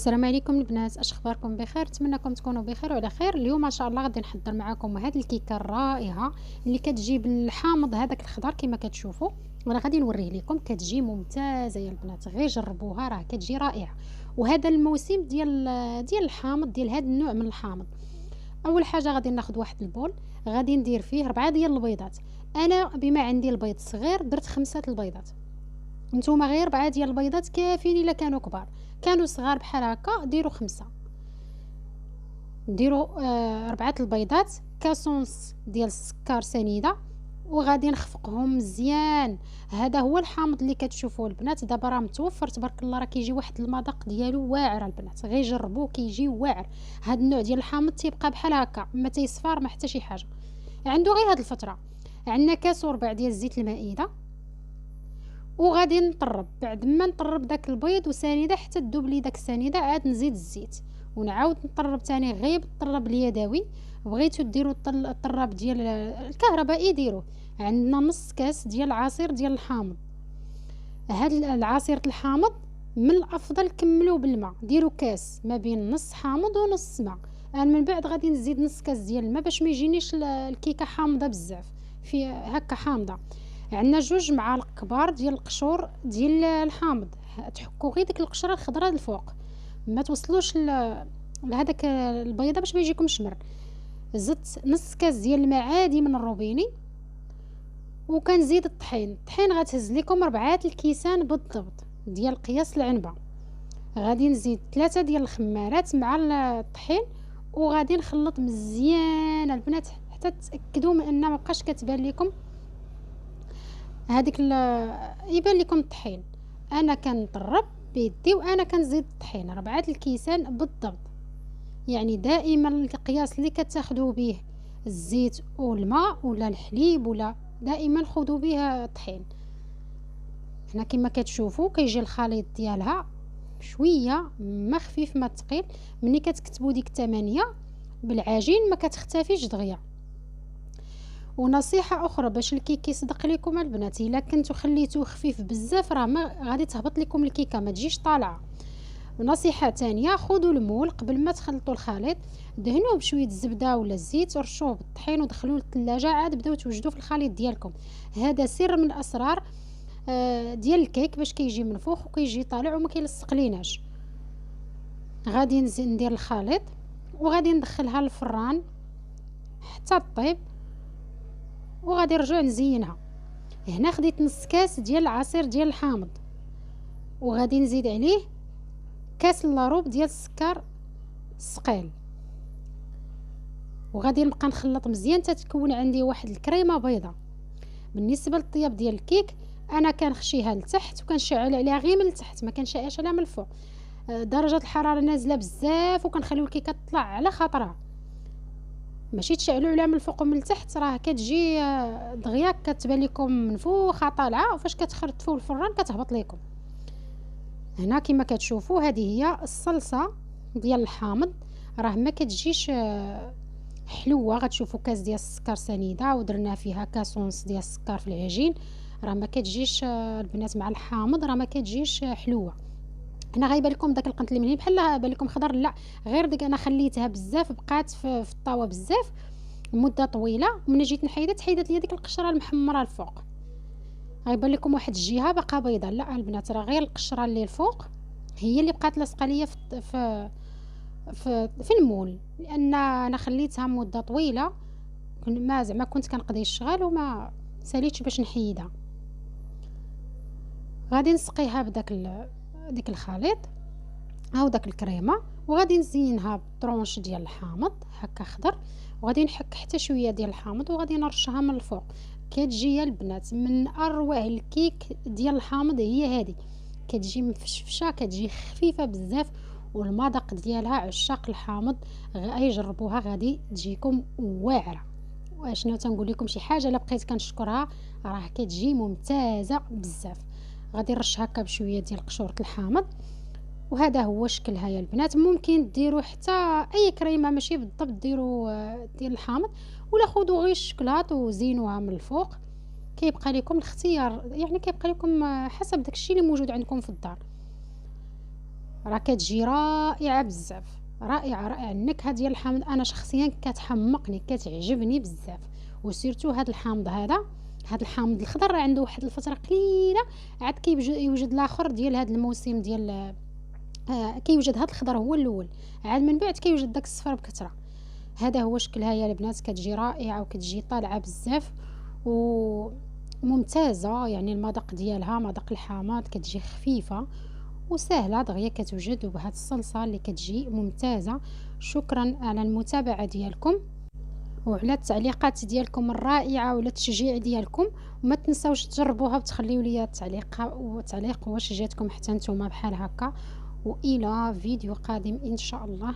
السلام عليكم البنات، اش اخباركم؟ بخير، نتمنىكم تكونوا بخير وعلى خير. اليوم ان شاء الله غادي نحضر معكم هذه الكيكه الرائعه اللي كتجي بالحامض هذاك الخضر كما كتشوفوا. وانا غادي نوريه لكم، كتجي ممتازه يا البنات، غير جربوها راه كتجي رائعه. وهذا الموسم ديال الحامض، ديال هذا النوع من الحامض. اول حاجه غادي ناخذ واحد البول، غادي ندير فيه 4 ديال البيضات. انا بما عندي البيض صغير درت 5 البيضات. نتوما غير 4 ديال البيضات كافيين. الا كانوا كبار، كانوا صغار بحال هكا ديروا 5. ديروا 4 البيضات، كاس ونص ديال السكر سنيده، وغادي نخفقهم مزيان. هذا هو الحامض اللي كتشوفوه البنات، دابا راه متوفر تبارك الله، راه كيجي واحد المذاق ديالو واعر البنات، غير جربوه كيجي واعر. هذا النوع ديال الحامض تيبقى بحال هكا، ما تيصفر ما حتى شي حاجه، عنده غير هاد الفتره. عندنا كاس وربع ديال زيت المائده، وغادي نطرب. بعد ما نطرب داك البيض وسنيده حتى تذوب لي داك السنيده، عاد نزيد الزيت ونعاود نطرب تاني غير بالطراب اليدوي. بغيتو ديروا الطراب ديال الكهربائي ديروه. عندنا نص كاس ديال عصير ديال الحامض. هاد العصير الحامض من الافضل كملوا بالماء، ديروا كاس ما بين نص حامض ونص ماء. انا من بعد غادي نزيد نص كاس ديال الماء باش ما يجينيش الكيكه حامضه بزاف، في هكا حامضه. عندنا 2 معالق كبار ديال القشور ديال الحامض. تحكوا غير ديك القشره الخضراء الفوق، ما توصلوش لهداك البيضه باش ما يجيكم شمر. زدت نص كاس ديال الماء عادي من الروبيني، وكنزيد الطحين غتهز لكم 4 الكيسان بالضبط ديال قياس العنبه. غادي نزيد 3 ديال الخمارات مع الطحين، وغادي نخلط مزيان البنات حتى تاكدوا من ان ما بقاش كتبان لكم هذيك يبان لكم الطحين. انا كنطرب بيدي وانا كنزيد الطحين 4 الكيسان بالضبط. يعني دائما القياس اللي كتاخذوا به الزيت والماء ولا الحليب، ولا دائما خذوا به طحين. هنا كما كتشوفوا كيجي الخليط ديالها شويه ما خفيف ما ثقيل. ملي كتكتبوا ديك 8 بالعجين ما كتختفيش دغيا. ونصيحه اخرى باش الكيك يصدق لكم البنات، الا كنتو خليتوه خفيف بزاف راه ما غادي تهبط لكم الكيكه، ما تجيش طالعه. ونصيحه تانية، خذوا المول قبل ما تخلطوا الخليط، دهنوه بشويه الزبده ولا الزيت ورشوه بالطحين ودخلوه للثلاجه، عاد بداو توجدوا في الخليط ديالكم. هذا سر من الاسرار ديال الكيك باش كيجي منفوخ وكيجي طالع وما كيلصق ليناش. غادي ندير الخليط وغادي ندخلها للفران حتى طيب، وغادي نرجع نزينها. هنا خديت نص كاس ديال العصير ديال الحامض، وغادي نزيد عليه كاس لاروب ديال السكر الثقيل، وغادي نبقى نخلط مزيان تتكون عندي واحد الكريمه بيضه. بالنسبه للطياب ديال الكيك، انا كنخشيها لتحت وكنشعل عليها غير من التحت، ما كنشعلش عليها من الفوق. درجه الحراره نازله بزاف وكنخليو الكيكه تطلع على خاطرها، ماشي تشعلوا عليها من الفوق ومن التحت، راه كتجي دغيا كتبان لكم منفوخه طالعه، وفاش كتخرطفوا الفران كتهبط لكم. هنا كما كتشوفوا هذه هي الصلصه ديال الحامض، راه ما كتجيش حلوه. غتشوفوا كاس ديال السكر سنيده ودرنا فيها كاس ونص ديال السكر في العجين، راه ما كتجيش البنات مع الحامض راه ما كتجيش حلوه. هنا غايبه لكم داك القنت المليين بحال بان لكم خضر، لا غير ديك انا خليتها بزاف بقات في الطاوه بزاف مده طويله، ومن جيت نحيدها تحيدت لي ديك القشره المحمره الفوق. غيبان لكم واحد الجهه باقا بيضه، لا البنات راه غير القشره اللي الفوق هي اللي بقات لاصقه ليا في المول، لان انا خليتها مده طويله، ما زعما كنت كنقضي الشغل وما ساليتش باش نحيدها. غادي نسقيها بداك ديك الخليط او داك الكريمه، وغادي نزينها بطرونش ديال الحامض هكا خضر، وغادي نحك حتى شويه ديال الحامض وغادي نرشها من الفوق. كتجي يا البنات من اروع الكيك ديال الحامض هي هذه، كتجي مفشفشه، كتجي خفيفه بزاف، والمذاق ديالها عشاق الحامض يجربوها غادي تجيكم واعره. واشنو تنقول لكم شي حاجه الا بقيت كنشكرها، راه كتجي ممتازه بزاف. غادي نرش هكا بشويه ديال قشوره الحامض، وهذا هو شكلها يا البنات. ممكن ديروا حتى اي كريمه ماشي بالضبط ديروا ديال الحامض، ولا خذوا غير الشكلاط وزينوها من الفوق، كيبقى لكم الاختيار، يعني كيبقى لكم حسب داكشي اللي موجود عندكم في الدار. راه كتجي رائعة بزاف، رائعة، رائعة. النكهة ديال الحامض أنا شخصيًا كتحمقني، كتعجبني بزاف، وسيرتو هاد الحامض هذا، هاد الحامض الخضر راه عنده واحد الفترة قليلة عاد يوجد الآخر ديال هاد الموسم ديال كيوجد هاد الخضر هو الأول، عاد من بعد كيوجد داك الصفر بكثرة. هذا هو شكلها يا البنات، كتجي رائعة وكتجي طالعة بزاف وممتازة، يعني المذاق ديالها مذاق الحامض كتجي خفيفة وسهلة دغيا كتوجد، وبهاد الصلصة اللي كتجي ممتازة. شكرا على المتابعة ديالكم وعلى التعليقات ديالكم الرائعة وعلى التشجيع ديالكم، وما تنساوش تجربوها وتخليو لي تعليق واش جاتكم حتى نتوما بحال هكا. والى فيديو قادم ان شاء الله.